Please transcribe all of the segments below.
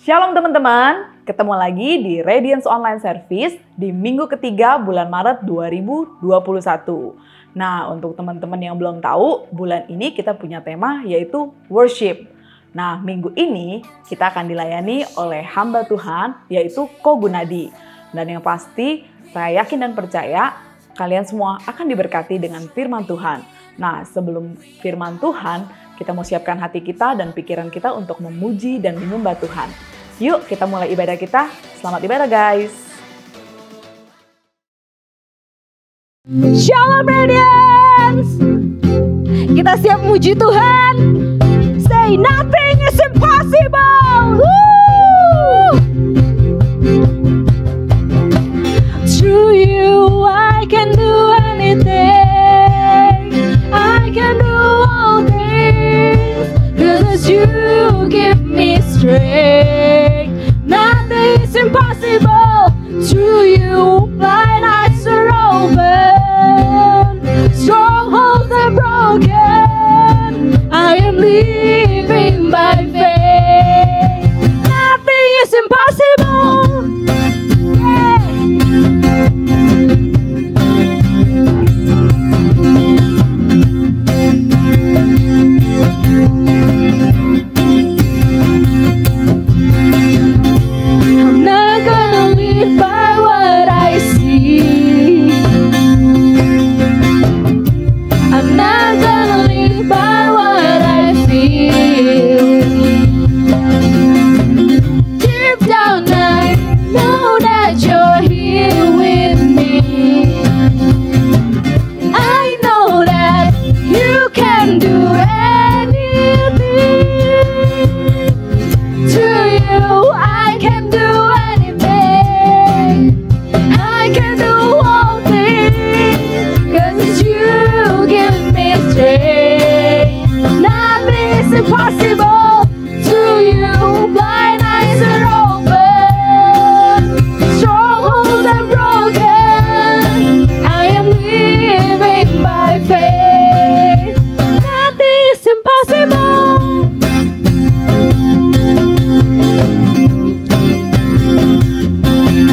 Shalom teman-teman, ketemu lagi di Radiance Online Service di minggu ketiga bulan Maret 2021. Nah, untuk teman-teman yang belum tahu, bulan ini kita punya tema yaitu worship. Nah, minggu ini kita akan dilayani oleh hamba Tuhan yaitu Ko Gunadi. Dan yang pasti, saya yakin dan percaya kalian semua akan diberkati dengan firman Tuhan. Nah, sebelum firman Tuhan, kita mau siapkan hati kita dan pikiran kita untuk memuji dan menyembah Tuhan. Yuk kita mulai ibadah kita. Selamat ibadah guys. Shalom Radiance. Kita siap muji Tuhan. Say nothing is impossible. Woo! Through you I can do anything. I can do all things. 'Cause you give me strength. Nothing is impossible. Through you blind eyes are open. Strongholds are broken. I am living by faith. Nothing is impossible. I'm not gonna live by what I see. I'm not gonna live by what I feel. Deep down I know that you're here with me. I know that you can do anything. To you I can do anything. I can do all things. 'Cause you give me strength. Nothing is impossible. To you blind eyes are open. Strongholds are broken. I am living by faith. Nothing is impossible.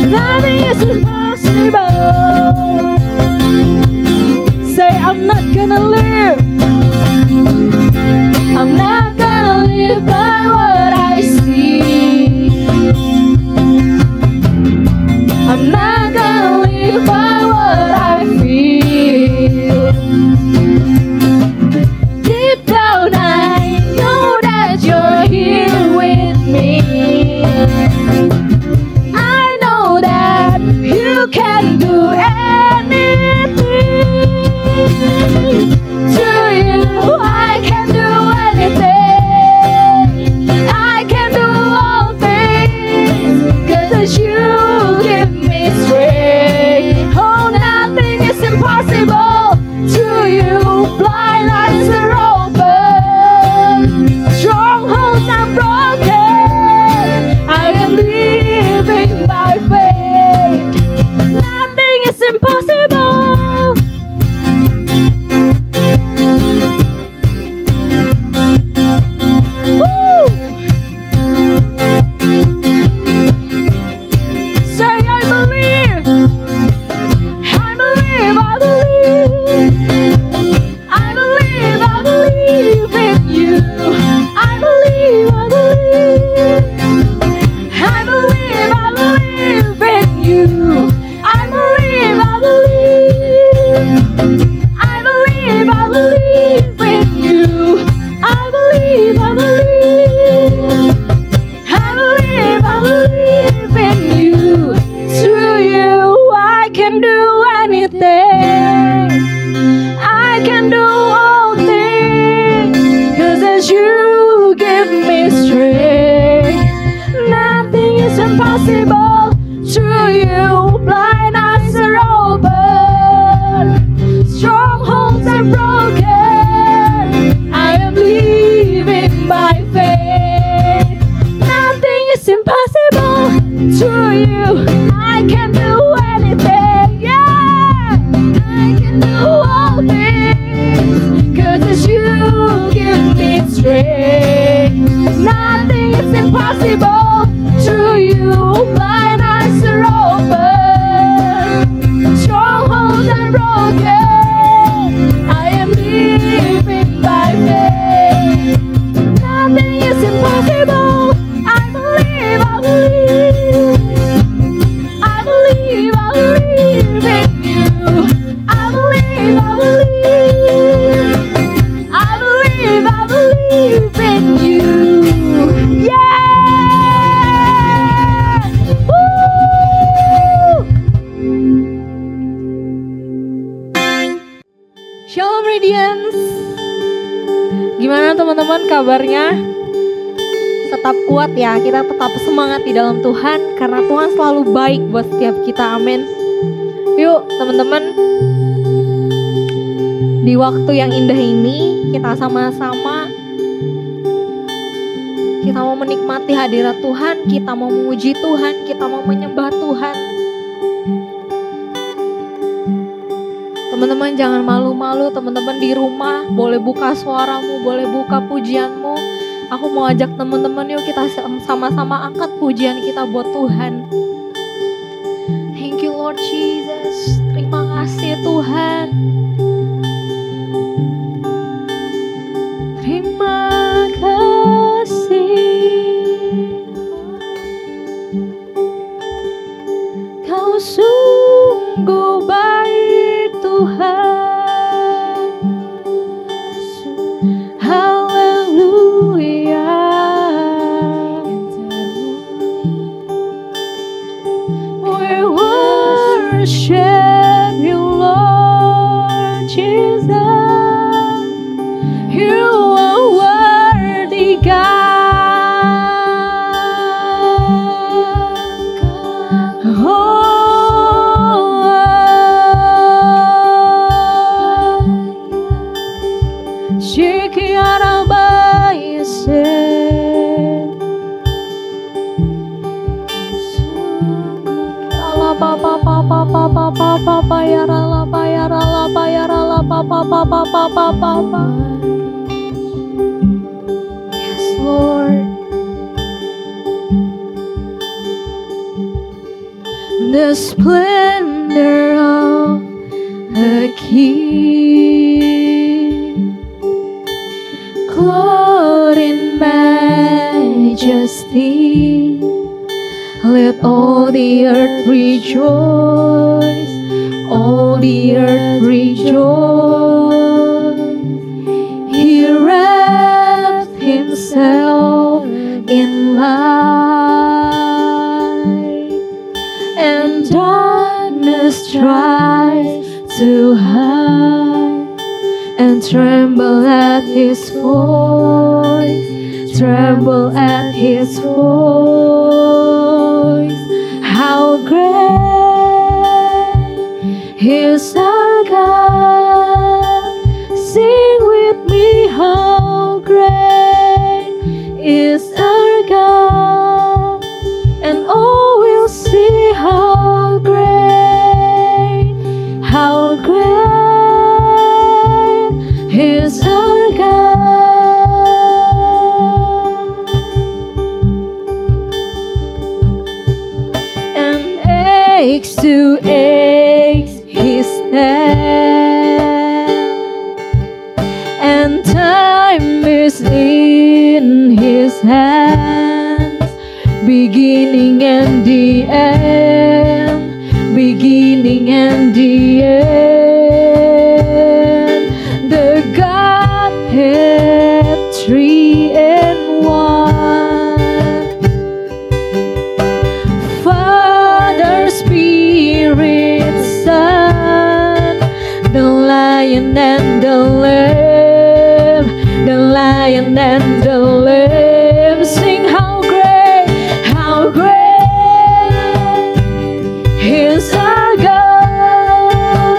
Nothing is impossible. Say I'm not gonna live. I'm not gonna live by what I see. I'm not gonna live by what I feel. Deep down I know that you're here with me. I know that you can do anything. To you I can do anything. I can do all things. 'Cause you give me strength. Oh, nothing is impossible. To you blind eyes are open. Strongholds are broken. I am living by faith. Nothing is impossible. Woo! Say I believe. I believe, I believe. I believe, I believe in you. I believe, I believe. I believe, I believe in you. I believe, I believe. I believe, I believe in you. I believe, I believe. I believe, I believe in you. Through you I can do anything. I can do all things. 'Cause as you give me strength. Nothing is impossible. Through you blind eyes are open. Strongholds are broken. I am living by faith. Nothing is impossible. Through you I can do anything. Yeah, I can do all things. 'Cause as you give me strength. Nothing is impossible. teman-teman kabarnya? Tetap kuat ya, kita tetap semangat di dalam Tuhan karena Tuhan selalu baik buat setiap kita, amin. Yuk teman-teman, di waktu yang indah ini kita sama-sama kita mau menikmati hadirat Tuhan, kita mau memuji Tuhan, kita mau menyembah Tuhan. Teman-teman jangan malu-malu, teman-teman di rumah boleh buka suaramu, boleh buka pujianmu. Aku mau ajak teman-teman yuk kita sama-sama angkat pujian kita buat Tuhan. Thank you Lord Jesus, terima kasih Tuhan. Terima kasih, Kau sungguh baik Tuhan. Haleluya. We worship you Lord Jesus. You are worthy God. Yes, Lord. The splendor of the King, clothed in majesty. Let all the earth rejoice, all the earth rejoice. He wrapped himself in light, and darkness tries to hide, and tremble at his voice, tremble at his voice. How great is our God. Sing with me, how great is our God. And all will see how great is our God. And aches to aches he stands, and time is in his hands, beginning and the end, beginning and the end. The Godhead, three in one, Father, Spirit, Son, the Lion and the Lamb, the Lion and the Lamb. Sing how great is our God.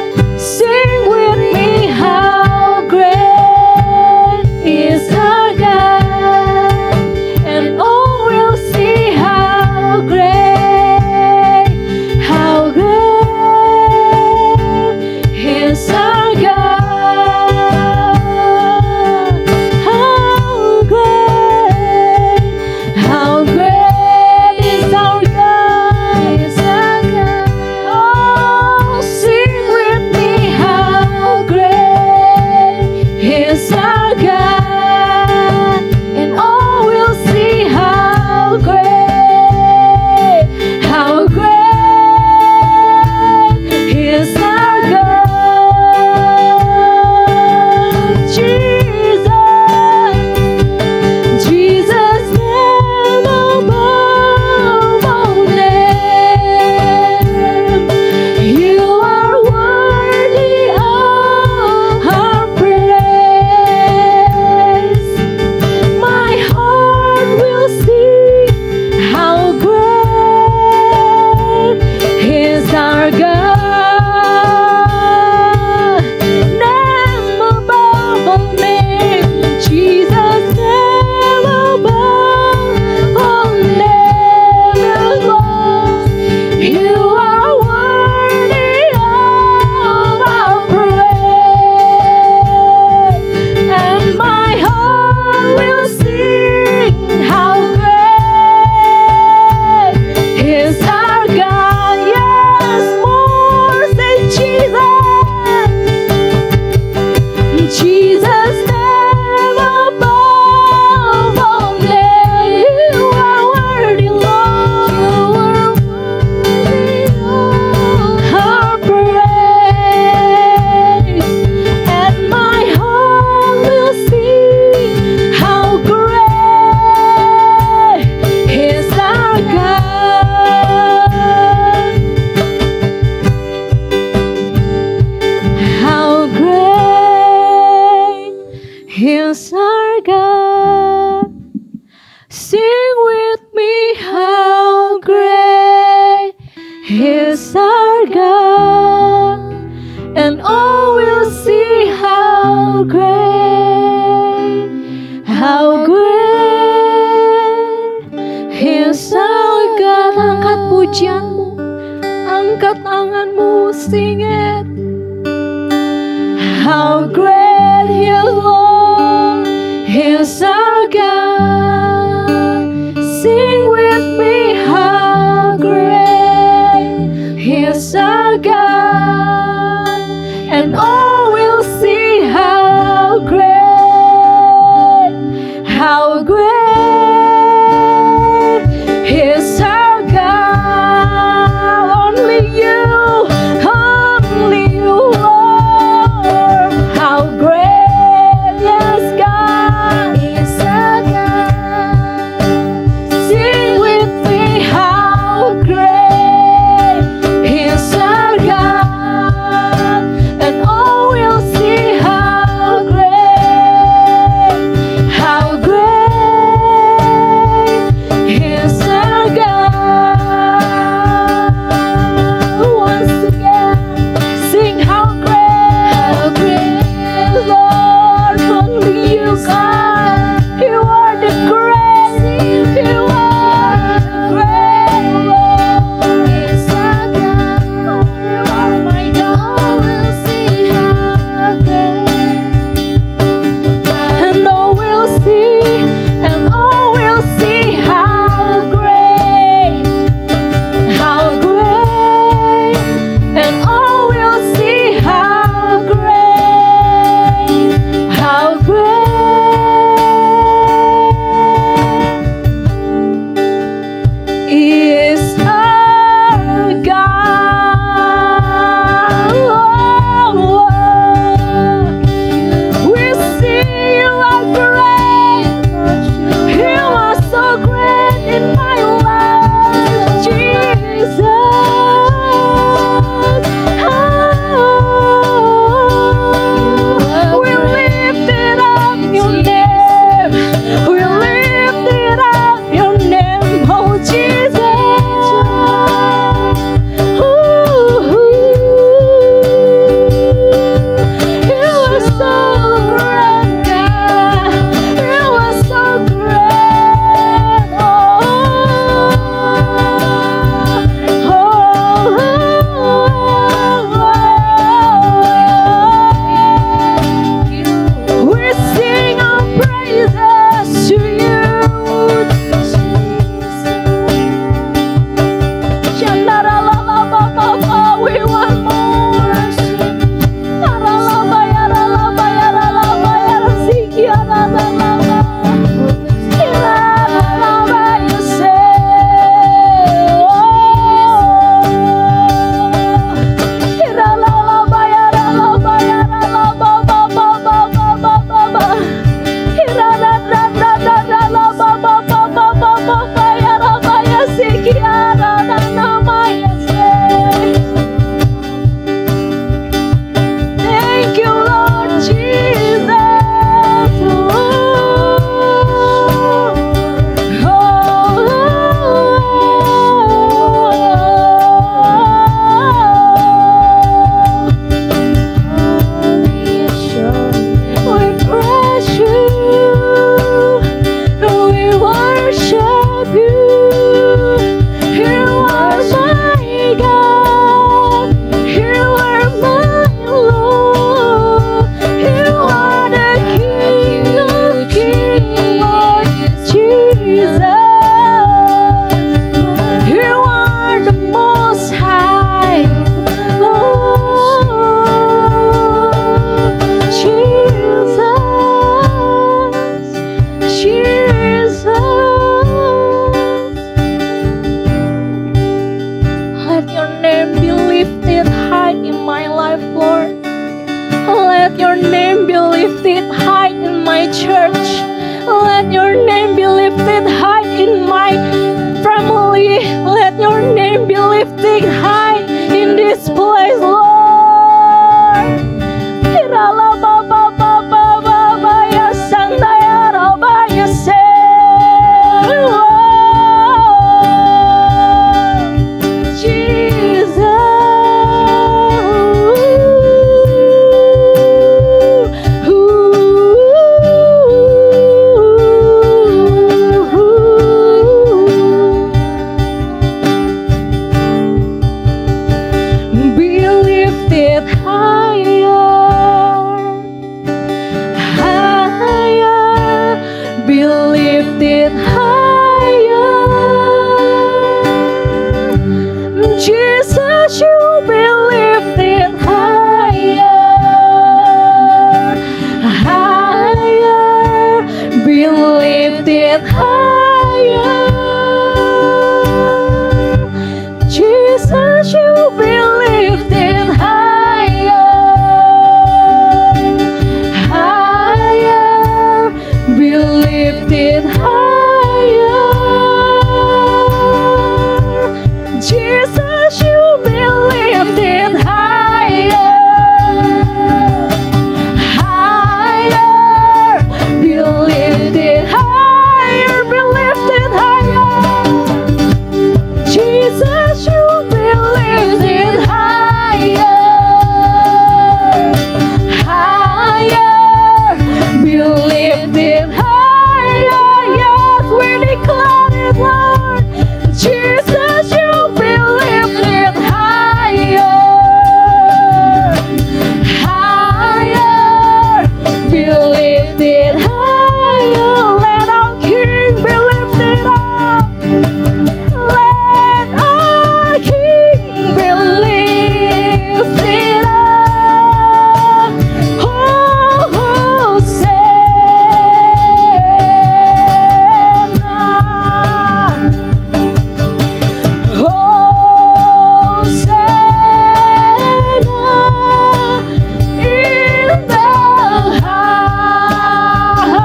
He's our God, and all will see how great, how great. He's our God. Angkat pujianmu, angkat tanganmu, sing it. How great He is, Lord. He's our God. Sing with me, how great He's our God, and all will see how great, how great He's our God. Only you, Lord. How great, yes, God is our God. Sing with me, how great is our God, and all will see how great, how great is our God. Once again, sing how great, Lord, only you, God. You are the great, you are the great, Lord. Is our God. You are my God. We'll see how great, and all will see, and all will see how great, how great, and all will see how great, how great is our God. We see you are great. You are so great in my life, Jesus. We lifted up your name. We lifted up your name, oh Jesus. You are so great, God. You are so great. We sing our praises to you. We want more. Thank you, Lord Jesus. We praise you. We worship you. You are my God. You are my Lord. You are the King of Kings, Lord Jesus. You are the Most High, Jesus. Let your name be lifted high in my life, Lord. Let your name be lifted high in my church. Let your name be lifted high in my family. Let your name be lifted high in this place, Lord. Jesus. lifted higher, higher, be lifted higher. Jesus, you be lifted higher, higher, be lifted higher. Jesus, you be lifted higher, higher, be lifted higher. Jesus, you be lifted higher, higher, be lifted higher, be lifted higher. Jesus, you be lifted higher, higher, be lifted higher. Yes, we declare it, Lord. Jesus, you be lifted higher, higher, be lifted higher. Let our King be lifted up. Let our King be lifted up. Oh, Hosanna. Hosanna in the highest.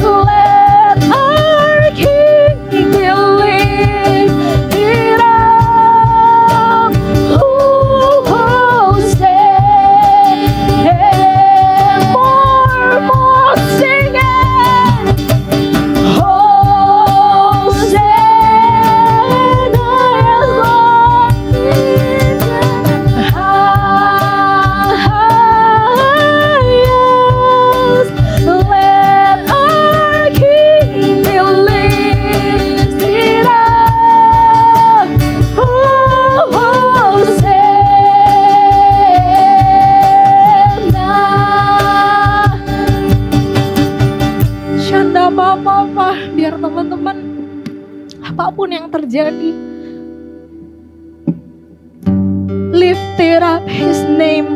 Let our King be lifted up. Oh, Hosanna. More singing. Hosanna, Lord, highest. Let our King be lifted up. Oh, Hosanna. Shanda Papa, biar teman-teman apapun yang terjadi, lifted up His name.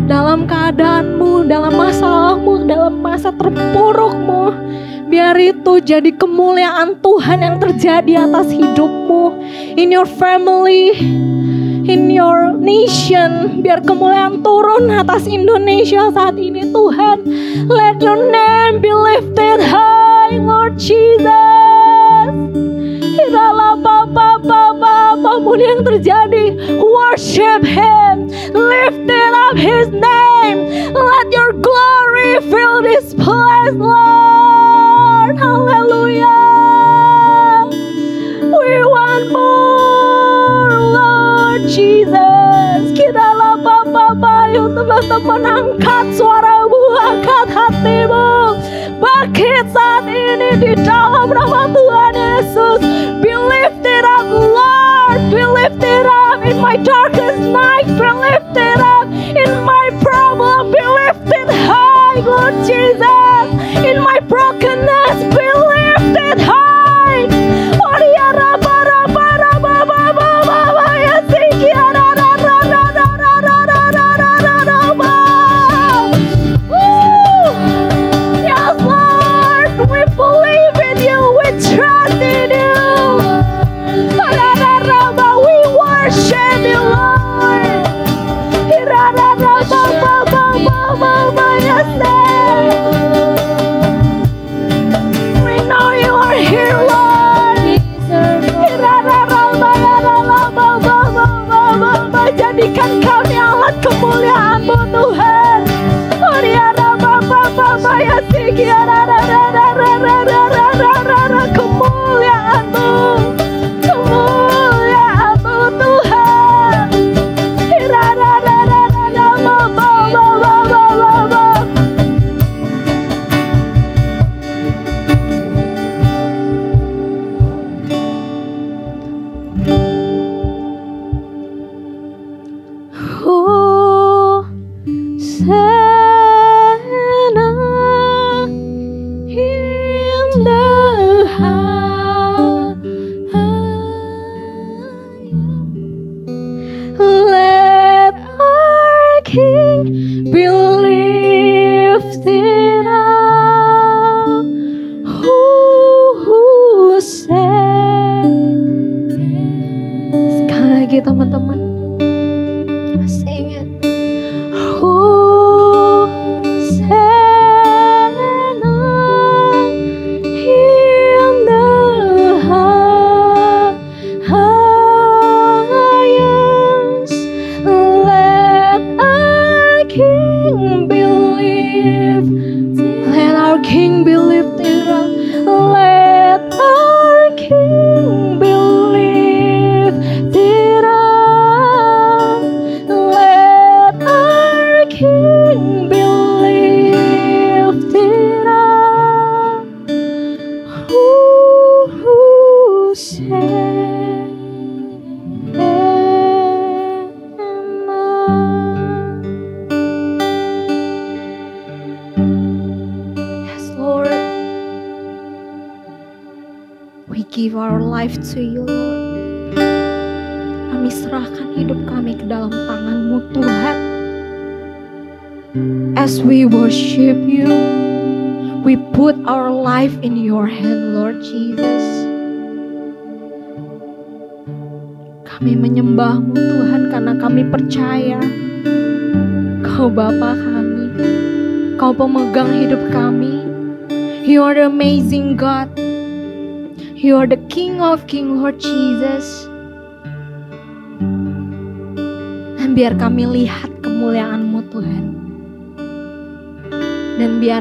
Dalam keadaanmu, dalam masalahmu, dalam masa terpurukmu, biar itu jadi kemuliaan Tuhan yang terjadi atas hidupmu, in your family, in your nation. Biar kemuliaan turun atas Indonesia saat ini, Tuhan. Let your name be lifted high, Lord Jesus. Dalam apapun yang terjadi, worship Him, lifted up His name. Let your glory fill this place, Lord. Hallelujah. We want more, Lord Jesus. Kita yuk teman-teman, angkat suaramu, angkat hatimu. Bangkit saat ini di dalam nama Tuhan Yesus. Be lifted up, Lord. Be lifted up in my darkest night. Be lifted up in my problem. Be lifted high, Lord Jesus. In my brokenness, be lifted high. teman-teman. Sing it. Give our life to you, Lord. Kami serahkan hidup kami ke dalam tangan-Mu, Tuhan. As we worship you, we put our life in your hand, Lord Jesus. Kami menyembah-Mu, Tuhan, karena kami percaya Kau Bapa kami, Kau pemegang hidup kami. You are the amazing God. You are the King of King, Lord Jesus. Dan biar kami lihat kemuliaan-Mu, Tuhan. Dan biar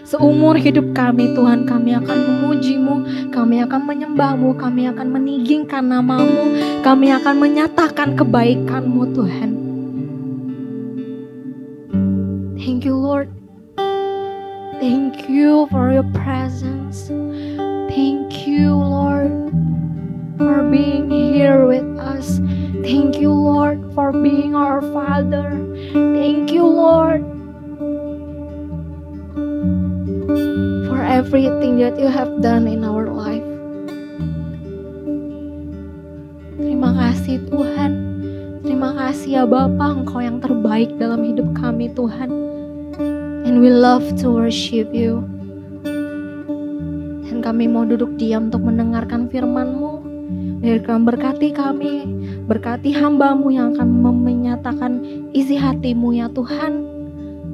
seumur hidup kami, Tuhan, kami akan memuji-Mu, kami akan menyembah-Mu, kami akan meninggikan nama-Mu, kami akan menyatakan kebaikan-Mu, Tuhan. Thank you, Lord. Thank you for your presence. Thank you, Lord, for being here with us. Thank you, Lord, for being our Father. Thank you, Lord, for everything that you have done in our life. Terima kasih, Tuhan. Terima kasih ya Bapa, Engkau yang terbaik dalam hidup kami, Tuhan. And we love to worship you. Kami mau duduk diam untuk mendengarkan firman-Mu. Biar Kau berkati kami, berkati hamba-Mu yang akan menyatakan isi hati-Mu ya Tuhan.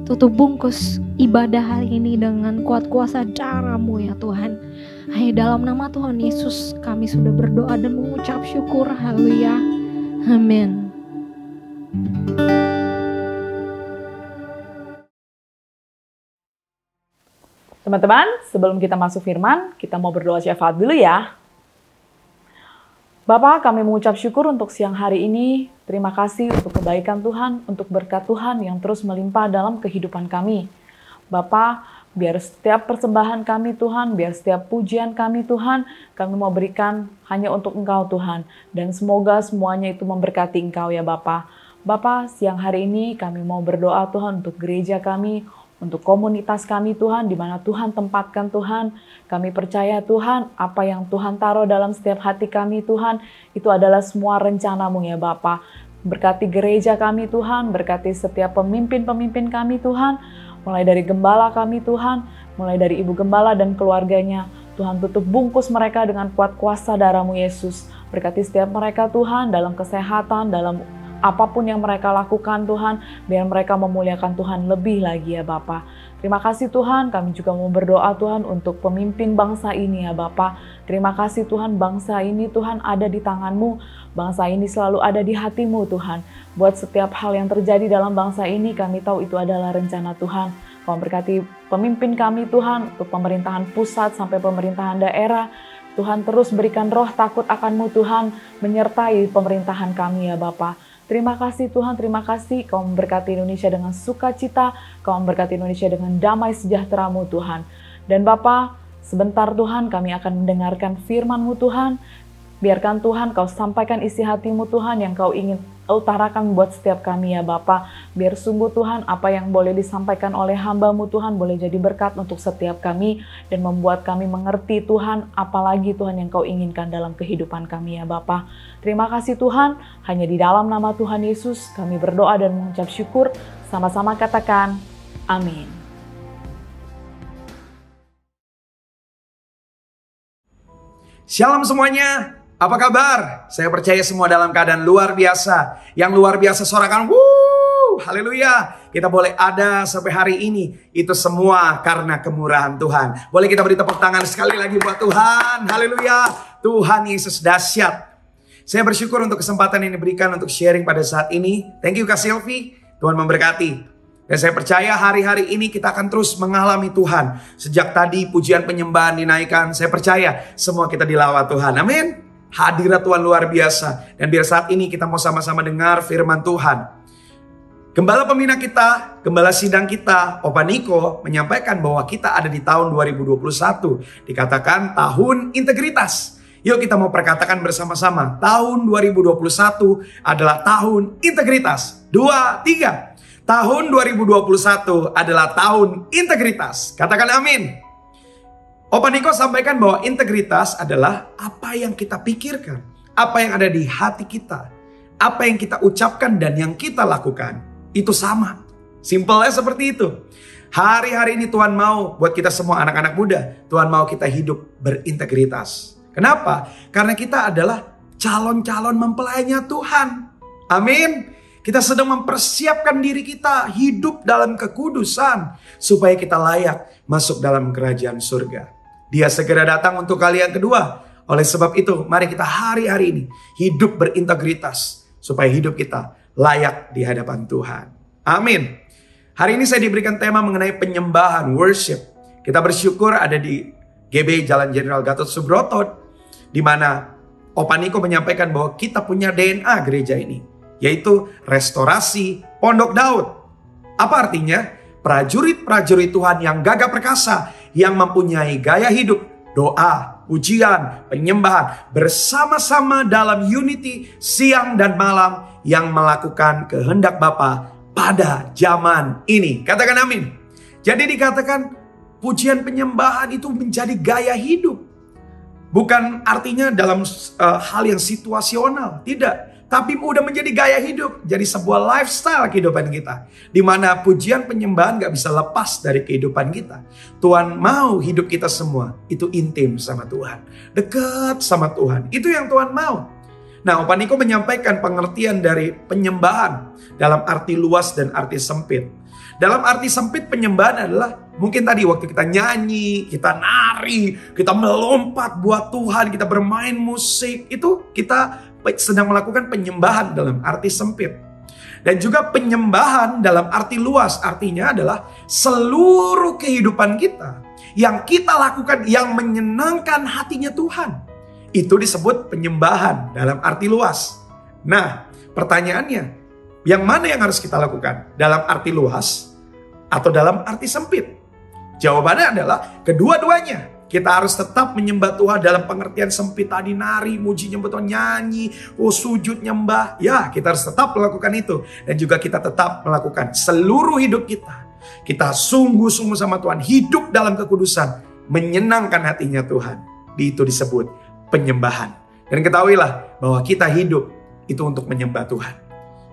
Tutup bungkus ibadah hari ini dengan kuat kuasa darah-Mu ya Tuhan. Hanya dalam nama Tuhan Yesus kami sudah berdoa dan mengucap syukur. Haleluya. Amin. Teman-teman, sebelum kita masuk firman, kita mau berdoa syafaat dulu ya. Bapa, kami mengucap syukur untuk siang hari ini. Terima kasih untuk kebaikan Tuhan, untuk berkat Tuhan yang terus melimpah dalam kehidupan kami. Bapa, biar setiap persembahan kami Tuhan, biar setiap pujian kami Tuhan, kami mau berikan hanya untuk Engkau Tuhan. Dan semoga semuanya itu memberkati Engkau ya Bapa. Bapa, siang hari ini kami mau berdoa Tuhan untuk gereja kami, untuk komunitas kami Tuhan, di mana Tuhan tempatkan Tuhan. Kami percaya Tuhan, apa yang Tuhan taruh dalam setiap hati kami Tuhan, itu adalah semua rencana-Mu ya Bapa. Berkati gereja kami Tuhan, berkati setiap pemimpin-pemimpin kami Tuhan, mulai dari gembala kami Tuhan, mulai dari ibu gembala dan keluarganya. Tuhan tutup bungkus mereka dengan kuat kuasa darah-Mu Yesus. Berkati setiap mereka Tuhan dalam kesehatan, dalam apapun yang mereka lakukan Tuhan, biar mereka memuliakan Tuhan lebih lagi ya Bapa. Terima kasih Tuhan, kami juga mau berdoa Tuhan untuk pemimpin bangsa ini ya Bapa. Terima kasih Tuhan, bangsa ini Tuhan ada di tangan-Mu, bangsa ini selalu ada di hati-Mu Tuhan. Buat setiap hal yang terjadi dalam bangsa ini, kami tahu itu adalah rencana Tuhan. Kau berkati pemimpin kami Tuhan, untuk pemerintahan pusat sampai pemerintahan daerah. Tuhan terus berikan roh takut akan-Mu Tuhan, menyertai pemerintahan kami ya Bapa. Terima kasih Tuhan, terima kasih Kau memberkati Indonesia dengan sukacita, Kau memberkati Indonesia dengan damai sejahtera-Mu Tuhan. Dan Bapa, sebentar Tuhan kami akan mendengarkan firman-Mu Tuhan. Biarkan Tuhan Kau sampaikan isi hati-Mu Tuhan yang Kau ingin utarakan buat setiap kami ya Bapa. Biar sungguh Tuhan apa yang boleh disampaikan oleh hamba-Mu Tuhan boleh jadi berkat untuk setiap kami dan membuat kami mengerti Tuhan apalagi Tuhan yang Kau inginkan dalam kehidupan kami ya Bapa. Terima kasih Tuhan, hanya di dalam nama Tuhan Yesus kami berdoa dan mengucap syukur. Sama-sama katakan amin. Shalom semuanya. Apa kabar? Saya percaya semua dalam keadaan luar biasa. Yang luar biasa sorakan, wuh, haleluya. Kita boleh ada sampai hari ini. Itu semua karena kemurahan Tuhan. Boleh kita beri tepuk tangan sekali lagi buat Tuhan. Haleluya. Tuhan Yesus dahsyat. Saya bersyukur untuk kesempatan yang diberikan untuk sharing pada saat ini. Thank you Kak Silvi. Tuhan memberkati. Dan saya percaya hari-hari ini kita akan terus mengalami Tuhan. Sejak tadi pujian penyembahan dinaikkan, saya percaya semua kita dilawat Tuhan. Amin. Hadirat Tuhan luar biasa. Dan biar saat ini kita mau sama-sama dengar firman Tuhan. Gembala pembina kita, gembala sidang kita, Opa Niko menyampaikan bahwa kita ada di tahun 2021. Dikatakan tahun integritas. Yuk kita mau perkatakan bersama-sama. Tahun 2021 adalah tahun integritas. 2, 3. Tahun 2021 adalah tahun integritas. Katakan amin. Opa Niko sampaikan bahwa integritas adalah apa yang kita pikirkan, apa yang ada di hati kita, apa yang kita ucapkan dan yang kita lakukan. Itu sama. Simpelnya seperti itu. Hari-hari ini Tuhan mau buat kita semua anak-anak muda, Tuhan mau kita hidup berintegritas. Kenapa? Karena kita adalah calon-calon mempelainya Tuhan. Amin. Kita sedang mempersiapkan diri kita hidup dalam kekudusan supaya kita layak masuk dalam kerajaan surga. Dia segera datang untuk kali yang kedua. Oleh sebab itu, mari kita hari-hari ini hidup berintegritas supaya hidup kita layak di hadapan Tuhan. Amin. Hari ini saya diberikan tema mengenai penyembahan, worship. Kita bersyukur ada di GB Jalan Jenderal Gatot Subroto, di mana Opa Niko menyampaikan bahwa kita punya DNA gereja ini, yaitu restorasi Pondok Daud. Apa artinya? Prajurit-prajurit Tuhan yang gagah perkasa, yang mempunyai gaya hidup, doa, pujian, penyembahan, bersama-sama dalam unity siang dan malam yang melakukan kehendak Bapa pada zaman ini. Katakan amin. Jadi dikatakan pujian penyembahan itu menjadi gaya hidup. Bukan artinya dalam hal yang situasional, tidak. Tapi udah menjadi gaya hidup, jadi sebuah lifestyle kehidupan kita. Di mana pujian penyembahan gak bisa lepas dari kehidupan kita. Tuhan mau hidup kita semua itu intim sama Tuhan, dekat sama Tuhan. Itu yang Tuhan mau. Nah, Opa Niko menyampaikan pengertian dari penyembahan dalam arti luas dan arti sempit. Dalam arti sempit penyembahan adalah mungkin tadi waktu kita nyanyi, kita nari, kita melompat buat Tuhan, kita bermain musik, itu kita sedang melakukan penyembahan dalam arti sempit. Dan juga penyembahan dalam arti luas, artinya adalah seluruh kehidupan kita yang kita lakukan yang menyenangkan hatinya Tuhan. Itu disebut penyembahan dalam arti luas. Nah, pertanyaannya, yang mana yang harus kita lakukan? Dalam arti luas atau dalam arti sempit? Jawabannya adalah kedua-duanya. Kita harus tetap menyembah Tuhan dalam pengertian sempit tadi, nari, muji, nyembah Tuhan, nyanyi, sujud, nyembah. Ya, kita harus tetap melakukan itu. Dan juga kita tetap melakukan seluruh hidup kita. Kita sungguh-sungguh sama Tuhan, hidup dalam kekudusan, menyenangkan hatinya Tuhan. Itu disebut penyembahan. Dan ketahuilah bahwa kita hidup itu untuk menyembah Tuhan.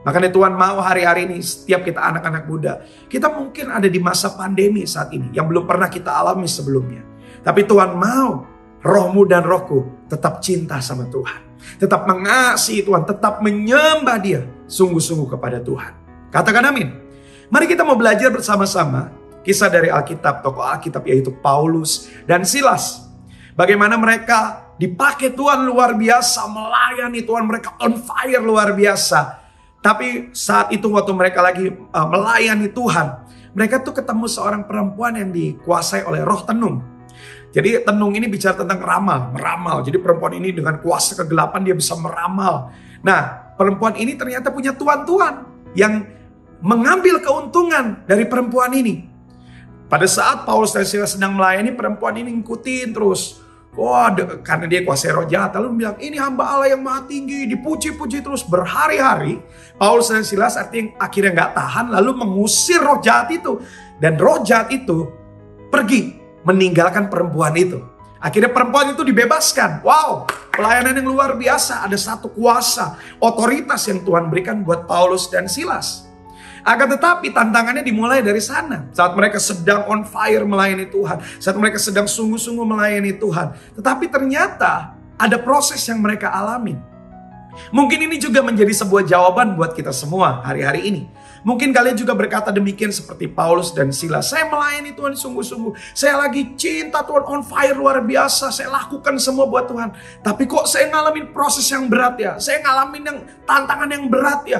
Makanya Tuhan mau hari-hari ini setiap kita anak-anak muda, kita mungkin ada di masa pandemi saat ini yang belum pernah kita alami sebelumnya. Tapi Tuhan mau rohmu dan rohku tetap cinta sama Tuhan. Tetap mengasihi Tuhan, tetap menyembah Dia sungguh-sungguh kepada Tuhan. Katakan amin. Mari kita mau belajar bersama-sama kisah dari Alkitab, tokoh Alkitab yaitu Paulus dan Silas. Bagaimana mereka dipakai Tuhan luar biasa, melayani Tuhan, mereka on fire luar biasa. Tapi saat itu waktu mereka lagi melayani Tuhan, mereka tuh ketemu seorang perempuan yang dikuasai oleh roh tenung. Jadi tenung ini bicara tentang meramal. Jadi perempuan ini dengan kuasa kegelapan dia bisa meramal. Nah, perempuan ini ternyata punya tuan-tuan yang mengambil keuntungan dari perempuan ini. Pada saat Paulus dan Silas sedang melayani, perempuan ini ngikutin terus. Karena dia kuasai roh jahat, lalu bilang ini hamba Allah yang maha tinggi, dipuji-puji terus berhari-hari. Paulus dan Silas artinya akhirnya gak tahan, lalu mengusir roh jahat itu. Dan roh jahat itu pergi meninggalkan perempuan itu. Akhirnya perempuan itu dibebaskan. Wow, pelayanan yang luar biasa. Ada satu kuasa, otoritas yang Tuhan berikan buat Paulus dan Silas. Akan tetapi tantangannya dimulai dari sana. Saat mereka sedang on fire melayani Tuhan. Saat mereka sedang sungguh-sungguh melayani Tuhan. Tetapi ternyata ada proses yang mereka alami. Mungkin ini juga menjadi sebuah jawaban buat kita semua hari-hari ini. Mungkin kalian juga berkata demikian seperti Paulus dan Silas. Saya melayani Tuhan sungguh-sungguh. Saya lagi cinta Tuhan, on fire luar biasa. Saya lakukan semua buat Tuhan. Tapi kok saya ngalamin proses yang berat ya. Saya ngalamin yang tantangan yang berat ya.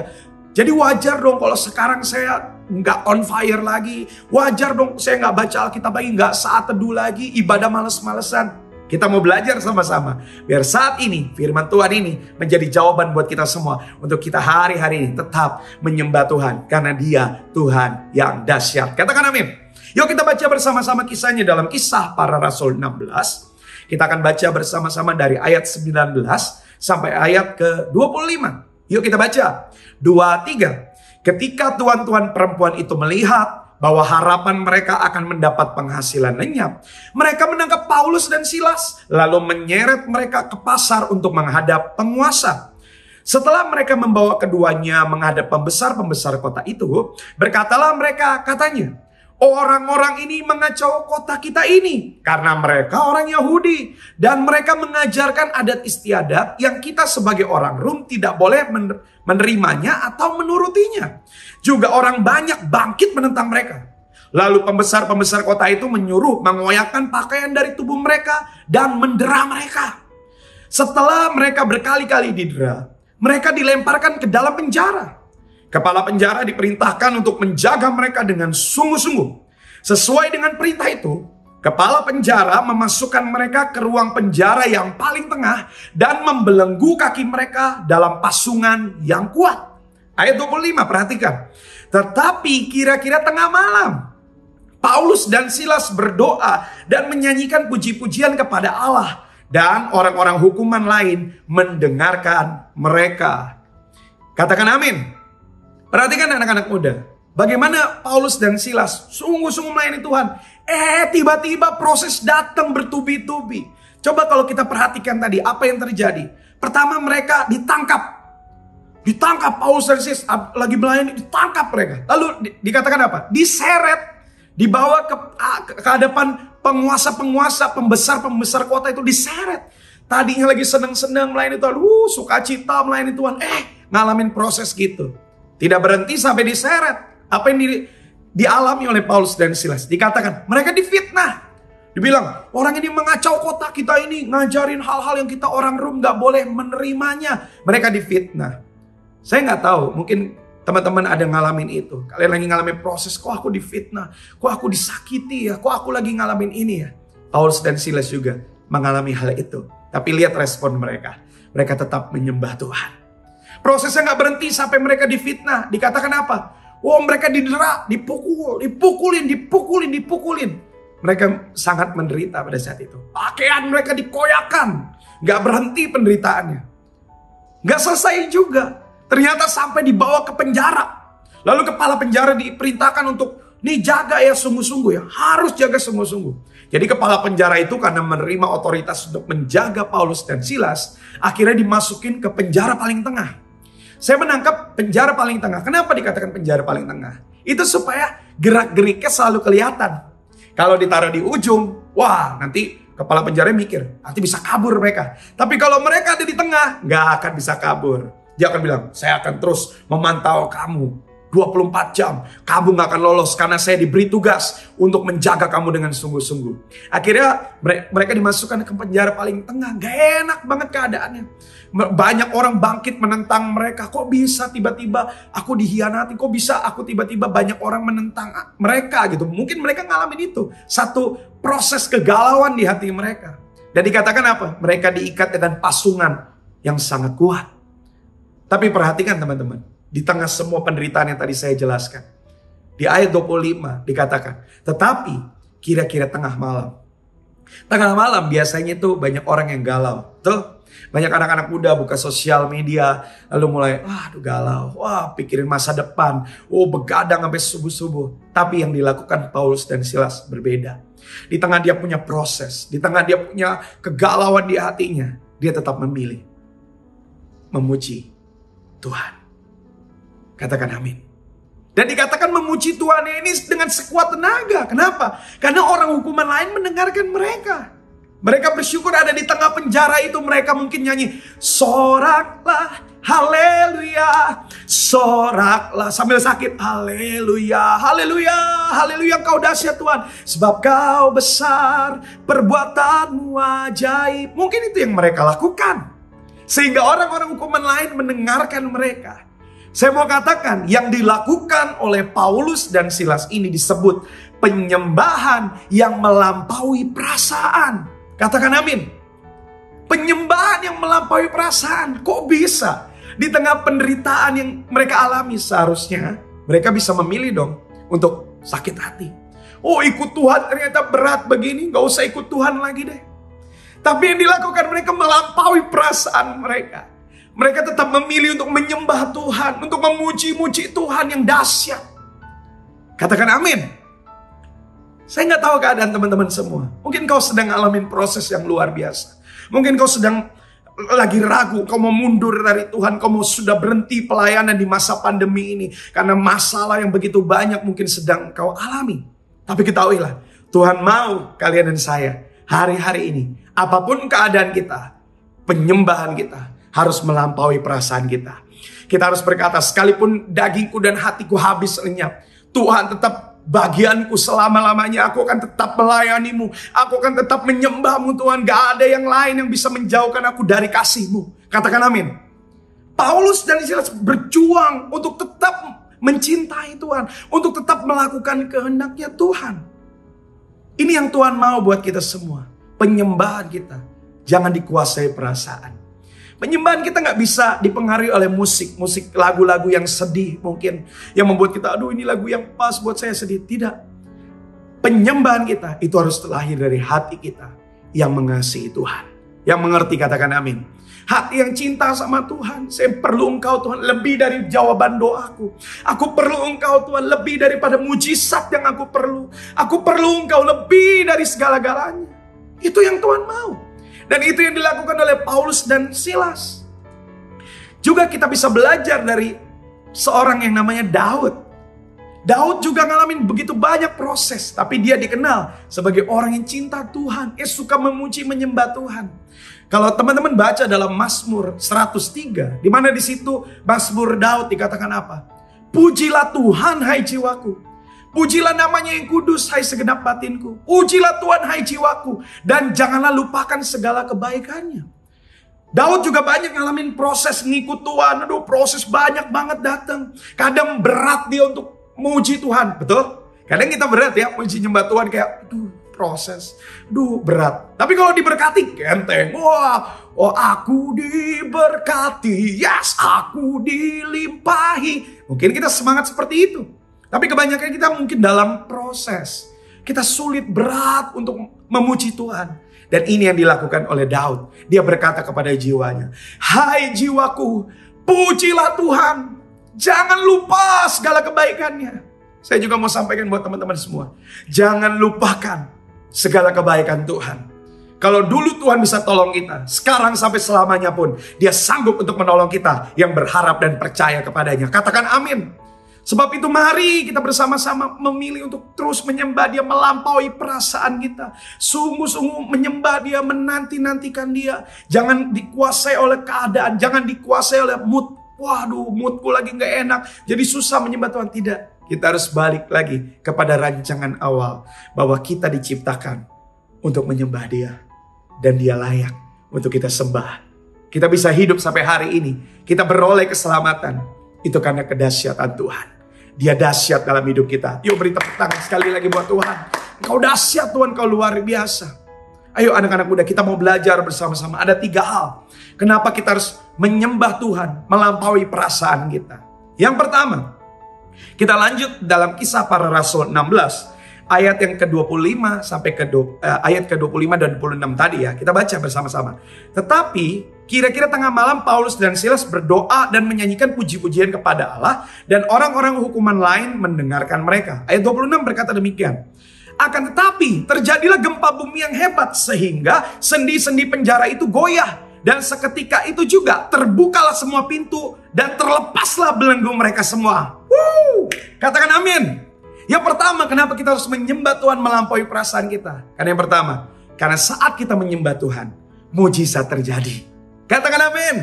Jadi wajar dong kalau sekarang saya nggak on fire lagi. Wajar dong saya nggak baca Alkitab lagi, nggak saat teduh lagi, ibadah males-malesan. Kita mau belajar sama-sama. Biar saat ini firman Tuhan ini menjadi jawaban buat kita semua. Untuk kita hari-hari ini tetap menyembah Tuhan. Karena Dia Tuhan yang dahsyat. Katakan amin. Yuk kita baca bersama-sama kisahnya dalam Kisah Para Rasul 16. Kita akan baca bersama-sama dari ayat 19 sampai ayat ke-25. Yuk kita baca. 2, 3. Ketika tuan-tuan perempuan itu melihat bahwa harapan mereka akan mendapat penghasilan lenyap, mereka menangkap Paulus dan Silas, lalu menyeret mereka ke pasar untuk menghadap penguasa. Setelah mereka membawa keduanya menghadap pembesar-pembesar kota itu, berkatalah mereka, katanya, orang-orang ini mengacau kota kita ini karena mereka orang Yahudi dan mereka mengajarkan adat istiadat yang kita sebagai orang Rom tidak boleh menerimanya atau menurutinya. Juga orang banyak bangkit menentang mereka. Lalu pembesar-pembesar kota itu menyuruh mengoyakkan pakaian dari tubuh mereka dan mendera mereka. Setelah mereka berkali-kali didera, mereka dilemparkan ke dalam penjara. Kepala penjara diperintahkan untuk menjaga mereka dengan sungguh-sungguh. Sesuai dengan perintah itu, kepala penjara memasukkan mereka ke ruang penjara yang paling tengah dan membelenggu kaki mereka dalam pasungan yang kuat. Ayat 25, perhatikan. Tetapi kira-kira tengah malam, Paulus dan Silas berdoa dan menyanyikan puji-pujian kepada Allah. Dan orang-orang hukuman lain mendengarkan mereka. Katakan amin. Perhatikan anak-anak muda. Bagaimana Paulus dan Silas sungguh-sungguh melayani Tuhan. Tiba-tiba proses datang bertubi-tubi. Coba kalau kita perhatikan tadi apa yang terjadi. Pertama mereka ditangkap. Ditangkap Paulus dan Silas lagi melayani, ditangkap mereka. Lalu dikatakan apa? Diseret, dibawa ke hadapan penguasa-penguasa, pembesar-pembesar kota itu diseret. Tadinya lagi senang-senang melayani Tuhan, sukacita melayani Tuhan. Ngalamin proses gitu. Tidak berhenti sampai diseret. Apa yang dialami oleh Paulus dan Silas? Dikatakan mereka difitnah. Dibilang orang ini mengacau kota kita ini, ngajarin hal-hal yang kita orang Rom gak boleh menerimanya. Mereka difitnah. Saya nggak tahu, mungkin teman-teman ada ngalamin itu. Kalian lagi ngalamin proses, kok aku difitnah, kok aku disakiti ya, kok aku lagi ngalamin ini ya. Paulus dan Silas juga mengalami hal itu. Tapi lihat respon mereka. Mereka tetap menyembah Tuhan. Prosesnya nggak berhenti sampai mereka difitnah. Dikatakan apa? Mereka didera, dipukulin. Mereka sangat menderita pada saat itu. Pakaian mereka dikoyakan. Nggak berhenti penderitaannya. Nggak selesai juga. Ternyata sampai dibawa ke penjara. Lalu kepala penjara diperintahkan untuk, nih jaga ya sungguh-sungguh ya. Harus jaga sungguh-sungguh. Jadi kepala penjara itu karena menerima otoritas untuk menjaga Paulus dan Silas, akhirnya dimasukin ke penjara paling tengah. Saya menangkap penjara paling tengah. Kenapa dikatakan penjara paling tengah? Itu supaya gerak-geriknya selalu kelihatan. Kalau ditaruh di ujung, nanti kepala penjara mikir, nanti bisa kabur mereka. Tapi kalau mereka ada di tengah, nggak akan bisa kabur. Dia akan bilang, saya akan terus memantau kamu 24 jam. Kamu gak akan lolos karena saya diberi tugas untuk menjaga kamu dengan sungguh-sungguh. Akhirnya mereka dimasukkan ke penjara paling tengah. Gak enak banget keadaannya. Banyak orang bangkit menentang mereka. Kok bisa tiba-tiba aku dihianati? Kok bisa aku tiba-tiba banyak orang menentang mereka gitu. Mungkin mereka ngalamin itu. Satu proses kegalauan di hati mereka. Dan dikatakan apa? Mereka diikat dengan pasungan yang sangat kuat. Tapi perhatikan teman-teman, di tengah semua penderitaan yang tadi saya jelaskan. Di ayat 25 dikatakan, tetapi kira-kira tengah malam. Tengah malam biasanya itu banyak orang yang galau. Tuh, banyak anak-anak muda buka sosial media, lalu mulai, galau, pikirin masa depan, begadang sampai subuh-subuh. Tapi yang dilakukan Paulus dan Silas berbeda. Di tengah dia punya proses, di tengah dia punya kegalauan di hatinya, dia tetap memilih memuji Tuhan. Katakan amin. Dan dikatakan memuji Tuhan ini dengan sekuat tenaga. Kenapa? Karena orang hukuman lain mendengarkan mereka. Mereka bersyukur ada di tengah penjara itu. Mereka mungkin nyanyi, soraklah, haleluya, soraklah, sambil sakit, haleluya, haleluya, haleluya, kau dahsyat Tuhan, sebab kau besar, perbuatanmu ajaib. Mungkin itu yang mereka lakukan, sehingga orang-orang hukuman lain mendengarkan mereka. Saya mau katakan, yang dilakukan oleh Paulus dan Silas ini disebut penyembahan yang melampaui perasaan. Katakan amin. Penyembahan yang melampaui perasaan. Kok bisa? Di tengah penderitaan yang mereka alami, seharusnya mereka bisa memilih dong untuk sakit hati. Oh, ikut Tuhan ternyata berat begini, gak usah ikut Tuhan lagi deh. Tapi yang dilakukan mereka melampaui perasaan mereka. Mereka tetap memilih untuk menyembah Tuhan, untuk memuji-muji Tuhan yang dahsyat. Katakan amin. Saya nggak tahu keadaan teman-teman semua. Mungkin kau sedang ngalamin proses yang luar biasa. Mungkin kau sedang lagi ragu, kau mau mundur dari Tuhan, kau mau sudah berhenti pelayanan di masa pandemi ini. Karena masalah yang begitu banyak mungkin sedang kau alami. Tapi ketahuilah, Tuhan mau kalian dan saya hari-hari ini, apapun keadaan kita, penyembahan kita harus melampaui perasaan kita. Kita harus berkata, sekalipun dagingku dan hatiku habis lenyap, Tuhan tetap bagianku selama-lamanya. Aku akan tetap melayanimu. Aku akan tetap menyembahmu Tuhan. Gak ada yang lain yang bisa menjauhkan aku dari kasihmu. Katakan amin. Paulus dan Silas berjuang untuk tetap mencintai Tuhan. Untuk tetap melakukan kehendaknya Tuhan. Ini yang Tuhan mau buat kita semua. Penyembahan kita jangan dikuasai perasaan. Penyembahan kita gak bisa dipengaruhi oleh musik lagu-lagu yang sedih mungkin, yang membuat kita, aduh ini lagu yang pas buat saya sedih. Tidak. Penyembahan kita itu harus terlahir dari hati kita yang mengasihi Tuhan, yang mengerti, katakan amin. Hati yang cinta sama Tuhan. Saya perlu Engkau Tuhan lebih dari jawaban doaku. Aku perlu Engkau Tuhan lebih daripada mujizat yang aku perlu. Aku perlu Engkau lebih dari segala-galanya. Itu yang Tuhan mau. Dan itu yang dilakukan oleh Paulus dan Silas. Juga kita bisa belajar dari seorang yang namanya Daud. Daud juga ngalamin begitu banyak proses. Tapi dia dikenal sebagai orang yang cinta Tuhan. Yang suka memuji menyembah Tuhan. Kalau teman-teman baca dalam Mazmur 103. Di mana di situ Mazmur Daud dikatakan apa? Pujilah Tuhan hai jiwaku. Pujilah namanya yang kudus, hai segenap batinku. Pujilah Tuhan, hai jiwaku. Dan janganlah lupakan segala kebaikannya. Daud juga banyak ngalamin proses ngikut Tuhan. Aduh, proses banyak banget datang. Kadang berat dia untuk memuji Tuhan. Betul? Kadang kita berat ya, memuji nyembah Tuhan kayak, aduh, proses. Aduh, berat. Tapi kalau diberkati, enteng. Wah, oh aku diberkati. Yes, aku dilimpahi. Mungkin kita semangat seperti itu. Tapi kebanyakan kita mungkin dalam proses. Kita sulit, berat untuk memuji Tuhan. Dan ini yang dilakukan oleh Daud. Dia berkata kepada jiwanya, hai jiwaku, pujilah Tuhan. Jangan lupa segala kebaikannya. Saya juga mau sampaikan buat teman-teman semua. Jangan lupakan segala kebaikan Tuhan. Kalau dulu Tuhan bisa tolong kita, sekarang sampai selamanya pun Dia sanggup untuk menolong kita yang berharap dan percaya kepadanya. Katakan amin. Sebab itu mari kita bersama-sama memilih untuk terus menyembah Dia, melampaui perasaan kita. Sungguh-sungguh menyembah Dia, menanti-nantikan Dia. Jangan dikuasai oleh keadaan, jangan dikuasai oleh mood. Waduh, moodku lagi gak enak, jadi susah menyembah Tuhan. Tidak, kita harus balik lagi kepada rancangan awal. Bahwa kita diciptakan untuk menyembah Dia. Dan Dia layak untuk kita sembah. Kita bisa hidup sampai hari ini, kita beroleh keselamatan. Itu karena kedahsyatan Tuhan. Dia dahsyat dalam hidup kita. Yuk beri tepuk tangan sekali lagi buat Tuhan. Engkau dahsyat Tuhan, Engkau luar biasa. Ayo anak-anak muda, kita mau belajar bersama-sama. Ada 3 hal. Kenapa kita harus menyembah Tuhan, melampaui perasaan kita. Yang pertama, kita lanjut dalam Kisah Para Rasul 16. Ayat yang ke-25 sampai ayat ke-25 dan 26 tadi ya. Kita baca bersama-sama. Tetapi kira-kira tengah malam Paulus dan Silas berdoa dan menyanyikan puji-pujian kepada Allah. Dan orang-orang hukuman lain mendengarkan mereka. Ayat 26 berkata demikian. Akan tetapi terjadilah gempa bumi yang hebat. Sehingga sendi-sendi penjara itu goyah. Dan seketika itu juga terbukalah semua pintu. Dan terlepaslah belenggu mereka semua. Katakan amin. Yang pertama, kenapa kita harus menyembah Tuhan melampaui perasaan kita? Karena yang pertama, Karena saat kita menyembah Tuhan, mujizat terjadi. Katakan amin.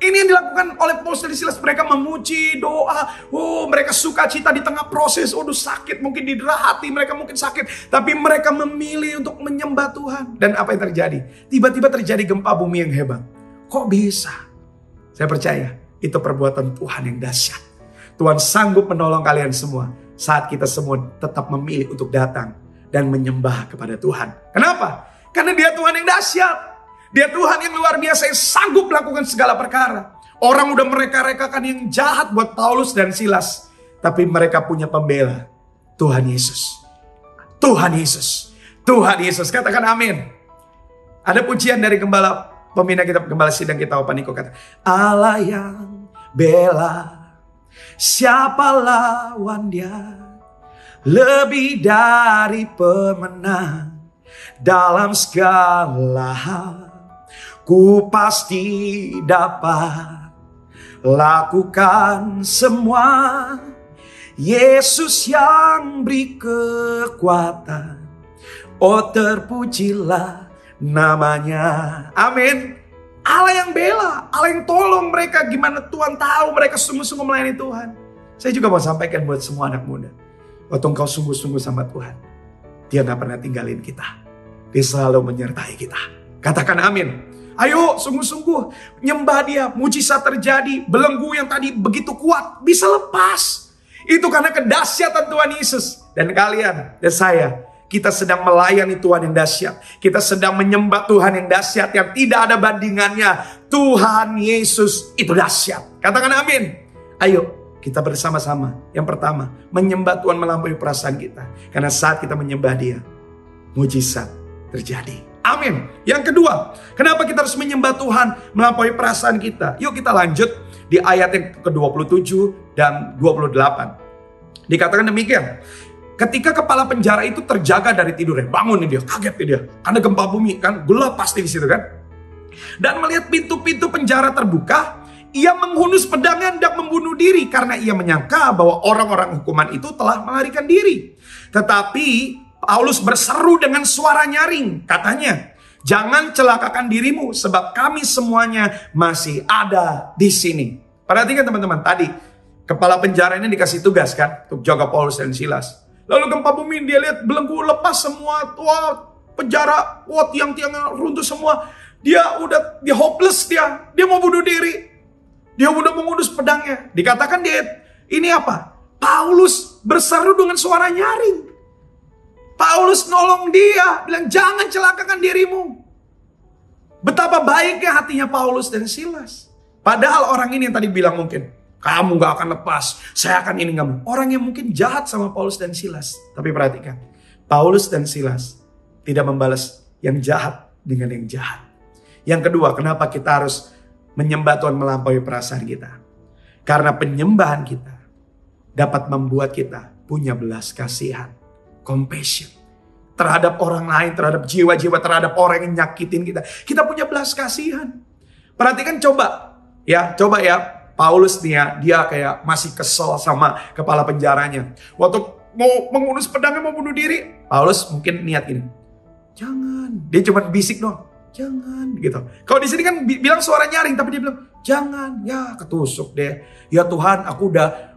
Ini yang dilakukan oleh Paulus dan Silas. Mereka memuji, doa. Mereka sukacita di tengah proses. Sakit, mungkin di hati mereka mungkin sakit. Tapi mereka memilih untuk menyembah Tuhan. Dan apa yang terjadi? Tiba-tiba terjadi gempa bumi yang hebat. Kok bisa? Saya percaya itu perbuatan Tuhan yang dahsyat. Tuhan sanggup menolong kalian semua saat kita semua tetap memilih untuk datang dan menyembah kepada Tuhan. Kenapa? Karena Dia Tuhan yang dahsyat. Dia Tuhan yang luar biasa yang sanggup melakukan segala perkara. Orang udah mereka-rekakan yang jahat buat Paulus dan Silas. Tapi mereka punya pembela. Tuhan Yesus. Tuhan Yesus. Tuhan Yesus. Katakan amin. Ada pujian dari pembina kita, gembala sidang kita, Opa Niko, kata, Allah yang bela, siapa lawan Dia? Lebih dari pemenang dalam segala hal. Ku pasti dapat lakukan semua. Yesus yang beri kekuatan. Oh, terpujilah namanya. Amin. Allah yang bela, Allah yang tolong mereka. Gimana Tuhan tahu mereka sungguh-sungguh melayani Tuhan. Saya juga mau sampaikan buat semua anak muda. Waktu engkau sungguh-sungguh sama Tuhan, Dia gak pernah tinggalin kita. Dia selalu menyertai kita. Katakan amin. Ayo sungguh-sungguh nyembah Dia. Mujizat terjadi. Belenggu yang tadi begitu kuat bisa lepas. Itu karena kedahsyatan Tuhan Yesus. Dan kalian dan saya, kita sedang melayani Tuhan yang dahsyat. Kita sedang menyembah Tuhan yang dahsyat, yang tidak ada bandingannya. Tuhan Yesus itu dahsyat. Katakan amin. Ayo kita bersama-sama. Yang pertama, menyembah Tuhan melampaui perasaan kita. Karena saat kita menyembah Dia, mujizat terjadi. Amin. Yang kedua, kenapa kita harus menyembah Tuhan melampaui perasaan kita? Yuk kita lanjut di ayat yang ke-27 dan 28. Dikatakan demikian. Ketika kepala penjara itu terjaga dari tidurnya, bangun nih dia, kaget nih dia. Karena gempa bumi kan, gelap pasti di situ kan. Dan melihat pintu-pintu penjara terbuka, ia menghunus pedangnya hendak membunuh diri karena ia menyangka bahwa orang-orang hukuman itu telah melarikan diri. Tetapi Paulus berseru dengan suara nyaring, katanya, jangan celakakan dirimu sebab kami semuanya masih ada di sini. Perhatikan teman-teman, tadi kepala penjara ini dikasih tugas kan untuk jaga Paulus dan Silas. Lalu gempa bumi, dia lihat belenggu lepas semua, penjara, tiang-tiangnya runtuh semua. Dia hopeless, dia mau bunuh diri. Dia udah mengudus pedangnya. Dikatakan ini apa? Paulus berseru dengan suara nyaring. Paulus nolong dia, bilang jangan celakakan dirimu. Betapa baiknya hatinya Paulus dan Silas. Padahal orang ini yang tadi bilang mungkin, kamu gak akan lepas, saya akan ini kamu. Orang yang mungkin jahat sama Paulus dan Silas. Tapi perhatikan, Paulus dan Silas tidak membalas yang jahat dengan yang jahat. Yang kedua, kenapa kita harus menyembah Tuhan melampaui perasaan kita? Karena penyembahan kita dapat membuat kita punya belas kasihan, compassion terhadap orang lain, terhadap jiwa-jiwa, terhadap orang yang nyakitin kita. Kita punya belas kasihan. Perhatikan coba ya. Paulus nih ya, dia kayak masih kesel sama kepala penjaranya. Waktu mau mengurus pedangnya mau bunuh diri, Paulus mungkin niat gini, jangan. Dia cuma bisik doang, jangan gitu. Kalau di sini kan bilang suara nyaring, tapi dia bilang jangan. Ya ketusuk deh. Ya Tuhan, aku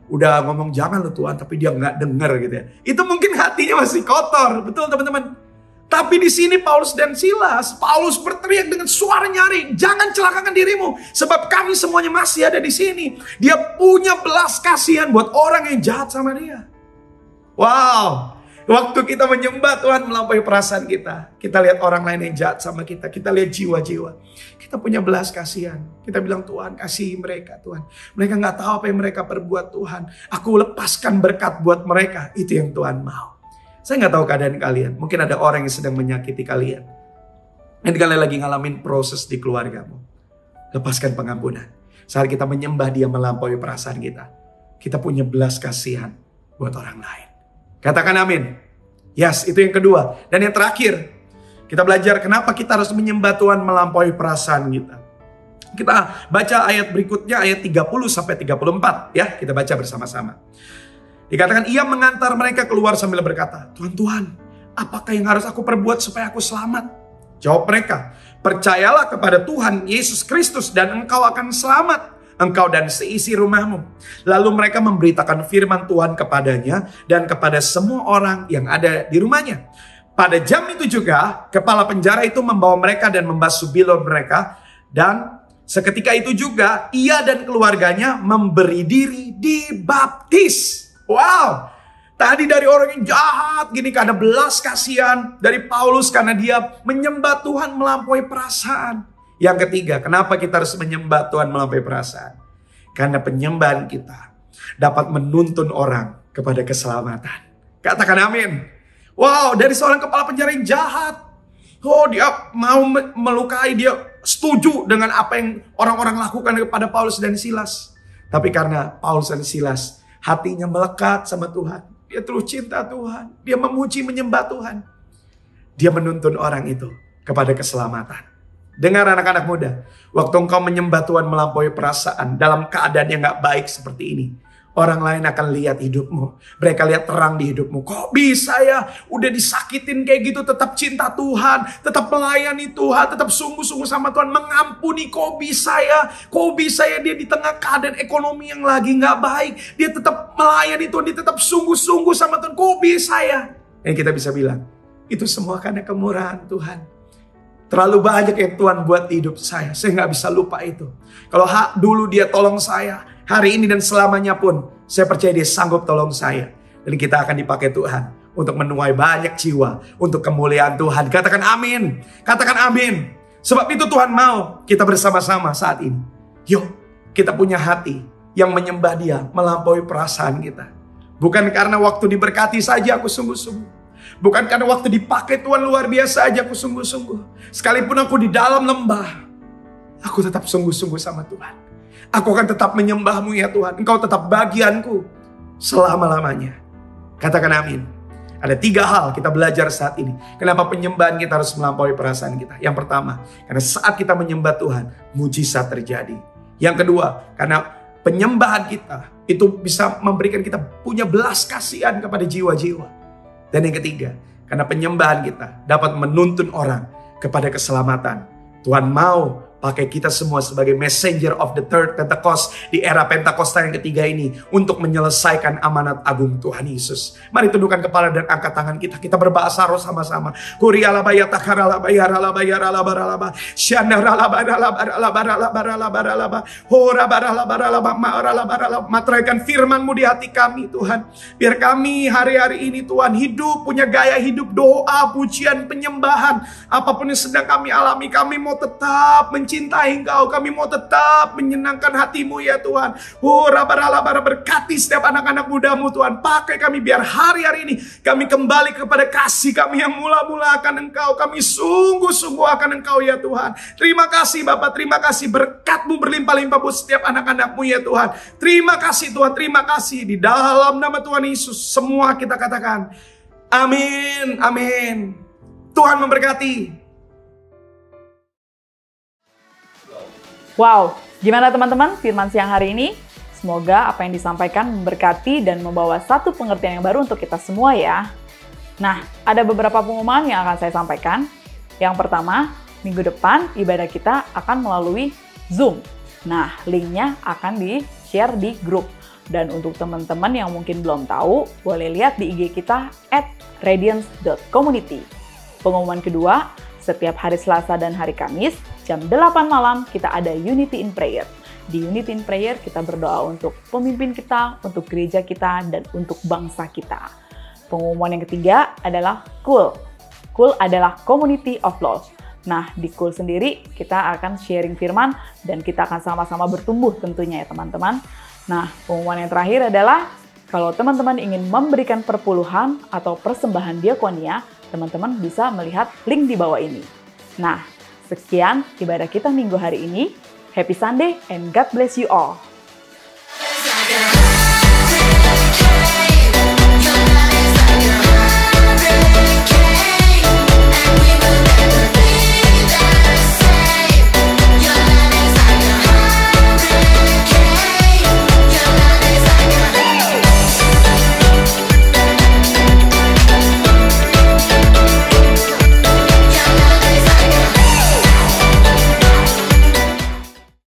udah ngomong jangan loh Tuhan, tapi dia nggak denger gitu ya. Itu mungkin hatinya masih kotor, betul teman-teman. Tapi di sini Paulus dan Silas, Paulus berteriak dengan suara nyaring, jangan celakakan dirimu, sebab kami semuanya masih ada di sini. Dia punya belas kasihan buat orang yang jahat sama dia. Wow, waktu kita menyembah Tuhan melampaui perasaan kita, kita lihat orang lain yang jahat sama kita, kita lihat jiwa-jiwa, kita punya belas kasihan. Kita bilang Tuhan kasihi mereka Tuhan. Mereka nggak tahu apa yang mereka perbuat Tuhan. Aku lepaskan berkat buat mereka, itu yang Tuhan mau. Saya nggak tahu keadaan kalian. Mungkin ada orang yang sedang menyakiti kalian. Nanti kalian lagi ngalamin proses di keluargamu. Lepaskan pengampunan. Saat kita menyembah Dia melampaui perasaan kita, kita punya belas kasihan buat orang lain. Katakan amin. Yes, itu yang kedua. Dan yang terakhir, kita belajar kenapa kita harus menyembah Tuhan melampaui perasaan kita. Kita baca ayat berikutnya, ayat 30-34. Ya, kita baca bersama-sama. Dikatakan ia mengantar mereka keluar sambil berkata, Tuhan, apakah yang harus aku perbuat supaya aku selamat? Jawab mereka, percayalah kepada Tuhan Yesus Kristus dan engkau akan selamat, engkau dan seisi rumahmu. Lalu mereka memberitakan firman Tuhan kepadanya dan kepada semua orang yang ada di rumahnya. Pada jam itu juga, kepala penjara itu membawa mereka dan membasuh bilur mereka. Dan seketika itu juga, ia dan keluarganya memberi diri dibaptis. Wow! Tadi dari orang yang jahat gini karena belas kasihan dari Paulus karena dia menyembah Tuhan melampaui perasaan. Yang ketiga, kenapa kita harus menyembah Tuhan melampaui perasaan? Karena penyembahan kita dapat menuntun orang kepada keselamatan. Katakan amin. Wow, dari seorang kepala penjara yang jahat. Oh, dia mau melukai, dia setuju dengan apa yang orang-orang lakukan kepada Paulus dan Silas. Tapi karena Paulus dan Silas hatinya melekat sama Tuhan. Dia terus cinta Tuhan. Dia memuji, menyembah Tuhan. Dia menuntun orang itu kepada keselamatan. Dengar anak-anak muda. Waktu engkau menyembah Tuhan melampaui perasaan. Dalam keadaan yang gak baik seperti ini. Orang lain akan lihat hidupmu. Mereka lihat terang di hidupmu. Kok bisa ya? Udah disakitin kayak gitu. Tetap cinta Tuhan. Tetap melayani Tuhan. Tetap sungguh-sungguh sama Tuhan. Mengampuni. Kok bisa ya? Kok bisa ya dia di tengah keadaan ekonomi yang lagi gak baik. Dia tetap melayani Tuhan. Dia tetap sungguh-sungguh sama Tuhan. Kok bisa ya? Dan kita bisa bilang. Itu semua karena kemurahan Tuhan. Terlalu banyak yang Tuhan buat di hidup saya. Saya gak bisa lupa itu. Kalau dulu dia tolong saya. Hari ini dan selamanya pun saya percaya dia sanggup tolong saya. Dan kita akan dipakai Tuhan untuk menuai banyak jiwa untuk kemuliaan Tuhan. Katakan amin. Katakan amin. Sebab itu Tuhan mau kita bersama-sama saat ini. Yuk kita punya hati yang menyembah dia melampaui perasaan kita. Bukan karena waktu diberkati saja aku sungguh-sungguh. Bukan karena waktu dipakai Tuhan luar biasa aja aku sungguh-sungguh. Sekalipun aku di dalam lembah, aku tetap sungguh-sungguh sama Tuhan. Aku akan tetap menyembahmu ya Tuhan. Engkau tetap bagianku selama-lamanya. Katakan amin. Ada 3 hal kita belajar saat ini. Kenapa penyembahan kita harus melampaui perasaan kita. Yang pertama, karena saat kita menyembah Tuhan, mujizat terjadi. Yang kedua, karena penyembahan kita itu bisa memberikan kita punya belas kasihan kepada jiwa-jiwa. Dan yang ketiga, karena penyembahan kita dapat menuntun orang kepada keselamatan. Tuhan mau pakai kita semua sebagai messenger of the third Pentecost di era Pentakosta yang ketiga ini untuk menyelesaikan amanat agung Tuhan Yesus. Mari tundukkan kepala dan angkat tangan kita. Kita berbahasa roh sama-sama. Materaikan firman-Mu di hati kami Tuhan. Biar kami hari-hari ini Tuhan hidup, punya gaya hidup doa, pujian, penyembahan. Apapun yang sedang kami alami, kami mau tetap mencintai Engkau, kami mau tetap menyenangkan hati-Mu ya Tuhan. Berkati setiap anak-anak muda-Mu Tuhan. Pakai kami biar hari-hari ini kami kembali kepada kasih kami yang mula-mula akan Engkau. Kami sungguh-sungguh akan Engkau ya Tuhan. Terima kasih Bapak, terima kasih berkat-Mu berlimpah-limpah buat setiap anak-anak-Mu ya Tuhan. Terima kasih Tuhan, terima kasih. Di dalam nama Tuhan Yesus semua kita katakan amin, amin. Tuhan memberkati. Wow, gimana teman-teman firman siang hari ini? Semoga apa yang disampaikan memberkati dan membawa satu pengertian yang baru untuk kita semua ya. Nah, ada beberapa pengumuman yang akan saya sampaikan. Yang pertama, minggu depan ibadah kita akan melalui Zoom. Nah, linknya akan di-share di grup. Dan untuk teman-teman yang mungkin belum tahu, boleh lihat di IG kita @radiance.community. Pengumuman kedua, setiap hari Selasa dan hari Kamis, jam 8 malam kita ada Unity in Prayer. Di Unity in Prayer kita berdoa untuk pemimpin kita, untuk gereja kita, dan untuk bangsa kita. Pengumuman yang ketiga adalah Cool. Cool adalah Community of Love. Nah, di Cool sendiri kita akan sharing firman dan kita akan sama-sama bertumbuh tentunya ya teman-teman. Nah, pengumuman yang terakhir adalah kalau teman-teman ingin memberikan perpuluhan atau persembahan diakonia, teman-teman bisa melihat link di bawah ini. Nah, sekian ibadah kita minggu hari ini. Happy Sunday and God bless you all.